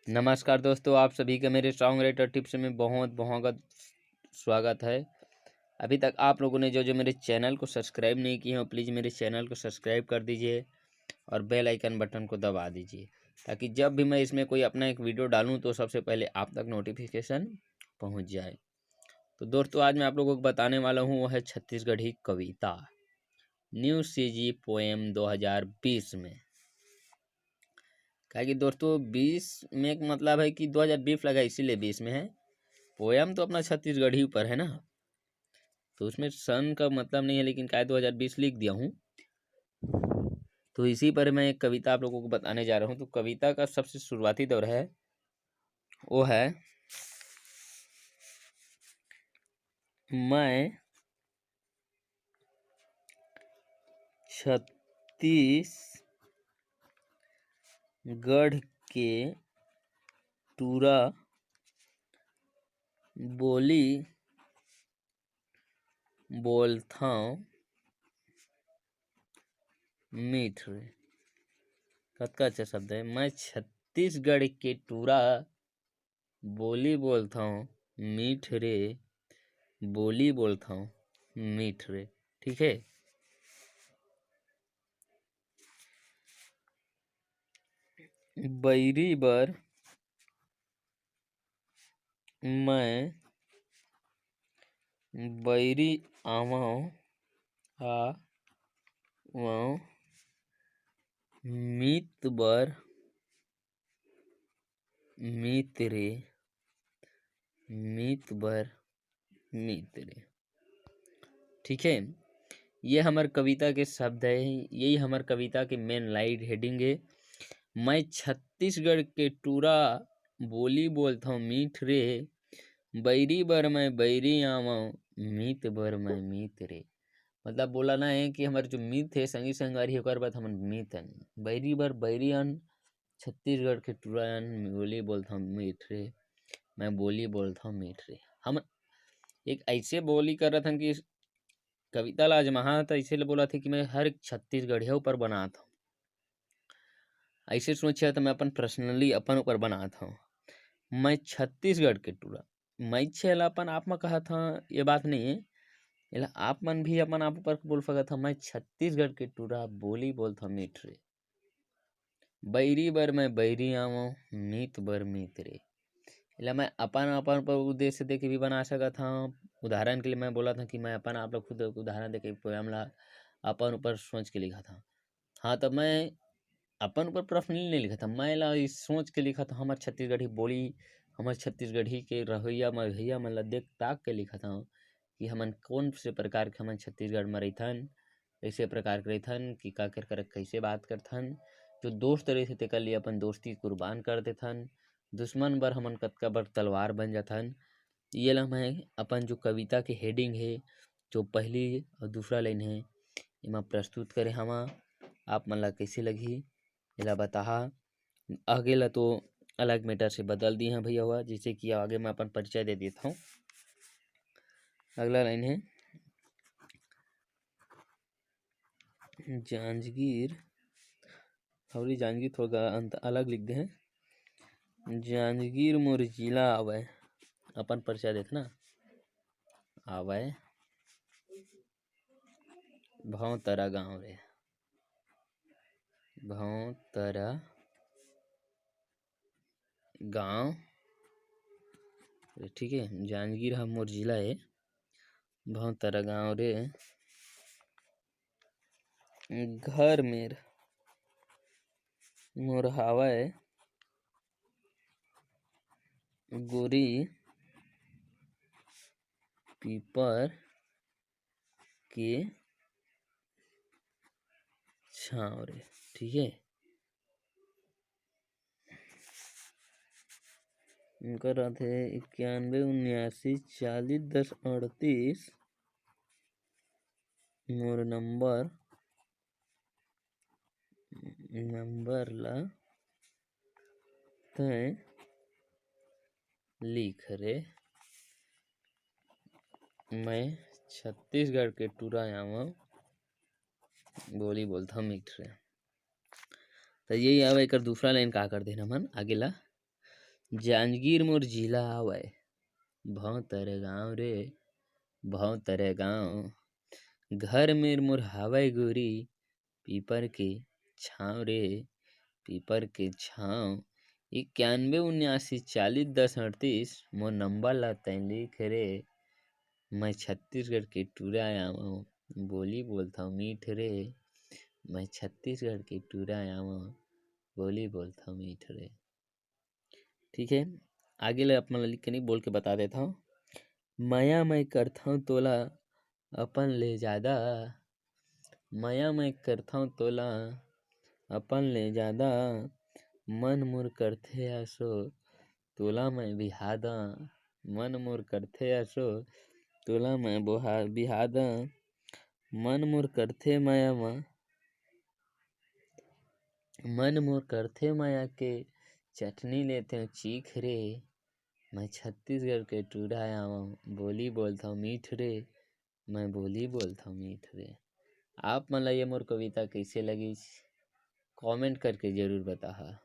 नमस्कार दोस्तों, आप सभी का मेरे स्ट्रॉन्ग राइटर टिप्स में बहुत बहुत स्वागत है। अभी तक आप लोगों ने जो मेरे चैनल को सब्सक्राइब नहीं किए हो, प्लीज़ मेरे चैनल को सब्सक्राइब कर दीजिए और बेल आइकन बटन को दबा दीजिए, ताकि जब भी मैं इसमें कोई अपना एक वीडियो डालूं तो सबसे पहले आप तक नोटिफिकेशन पहुंच जाए। तो दोस्तों, आज मैं आप लोगों को बताने वाला हूँ वो है छत्तीसगढ़ी कविता न्यू सीजी पोएम 2020 में। क्या कि दोस्तों 20 में एक मतलब है कि 2020 लगा, इसीलिए 20 में है। पोयम तो अपना छत्तीसगढ़ी ऊपर है ना, तो उसमें सन का मतलब नहीं है, लेकिन क्या 2020 लिख दिया हूँ। तो इसी पर मैं एक कविता आप लोगों को बताने जा रहा हूँ। तो कविता का सबसे शुरुआती दौर है वो है मैं छत्तीसगढ़ के टूरा बोली बोलथाऊं मीठ रे। कतका अच्छा शब्द है। मैं छत्तीसगढ़ के टूरा बोली बोलता हूँ मीठ रे, बोली बोलता हूँ मीठ रे। ठीक है। बैरी बर मैं बैरी आवाऊं मीत बर मीत रे, मीत बर मीत रे। ठीक है। ये हमार कविता के शब्द है, यही हमार कविता के मेन लाइन हेडिंग है। मैं छत्तीसगढ़ के टूरा बोली बोलता हूँ मीठ रे, बैरी बर मैं बैरी आवाऊं मीत बर मैं मीत रे। मतलब बोलाना है कि हमारे जो मीत है संगी संगारी होकर बात हम मीत हन, बैरी बर बैरी अन छत्तीसगढ़ के टूरान बोली बोलता हूँ मीठ रे, मैं बोली बोलता हूँ मीठ रे। हम एक ऐसे बोली कर रहा था कि कविता ला आजमहा था, इसीलिए बोला था कि मैं हर छत्तीसगढ़िया ऊपर बनाता हूँ। ऐसे सोचा तो मैं अपन पर्सनली अपन ऊपर बनाता हूँ। मैं छत्तीसगढ़ के टूरा, मैं छेला अपन आप में कहा था, ये बात नहीं है। इला आप मन भी अपन आप ऊपर बोल सकत था। मैं छत्तीसगढ़ के टूरा बोली बोलता मीठ रे, बैरी बर मैं बैरी आवो मीत बर मीत रे। इला मैं अपन अपन पर उद्देश्य दे के भी बना सकत हूँ। उदाहरण के लिए मैं बोला था कि मैं अपन आप लोग खुद उदाहरण दे के पोयम ला अपन ऊपर सोच के लिखा था। हाँ, तब मैं अपन ऊपर पर्सनली नहीं लिखा था, मैं ला इस सोच के लिखा था। हमारे छत्तीसगढ़ी बोली, हमारे छत्तीसगढ़ी के रवैया मगहैया मन ला देख ताक के लिखा था कि हमन कौन से प्रकार के हमन छत्तीसगढ़ में रहीथन, कैसे प्रकार के रहीथन, कि का कर कैसे बात करथन। जो दोस्त रही तेकर लिए अपन दोस्ती कुर्बान कर देथन, दुश्मन बर हमन कतका बर तलवार बन जाथन। ये ला मैं अपन जो कविता के हेडिंग है, जो पहली और दूसरा लाइन है, एमा प्रस्तुत करे हवा। आप मन ला कैसे लगी एला बताहा। आगे ला तो अलग मैटर से बदल दी हैं भैया हुआ, जिससे कि आगे मैं अपन परिचय दे देता हूँ। अगला लाइन है जांजगीर, और जांजगीर थोड़ा अंत अलग लिख दे हैं। जांजगीर मोर जिला आवे, अपन परिचय देखना आवे भौतरा गाँव रे, भौतरा गाँव। ठीक है। जांजगीर हम मोर जिला है, भौतरा गाँव रे, घर मेर मोर हावय गोरी पीपर के छाँव रे। ठीक है। उनका रात है 91 79 40 10 38। मोर नंबर ला तय लिख रे, मैं छत्तीसगढ़ के टूरा आवा बोली बोलता मीठ रे। तो यही आवे। एक दूसरा लाइन का कर देना मन आगे ला। जांजगीर मोर जिला आवय, भौं तरे गाँव रे, भौं तरे गाँव। घर मेर मोर हावय गोरी, पीपर के छाँव रे, पीपर के छाँव। 9179401038 मोर नंबर ला तैं लिख रे। मैं छत्तीसगढ़ के टूरा आवव, बोली बोलथव मीठ रे। मैं छत्तीसगढ़ के टूरा आवव, बोली बोलथव मीठ रे। ठीक है, आगे ले अपन ला लिख के नहीं बोल के बता देता हूँ। माया मैं करथव तोला अपन ले जादा, माया मैं करथव तोला अपन ले जादा। मन मोर करथे आसो तोला मैं बिहादा, मन मोर करथे आसो तोला मैं बिहादा। मन मोर करथे माया मन मोर करथे माया के चटनी लेते चीख रे। मैं छत्तीसगढ़ के टूरा आवव, बोली बोलथव मीठ रे। मैं बोली बोलथव मीठ रे। आप मन ला ये मोर कविता कइसे लगिस, कमेंट करके जरूर बताहा।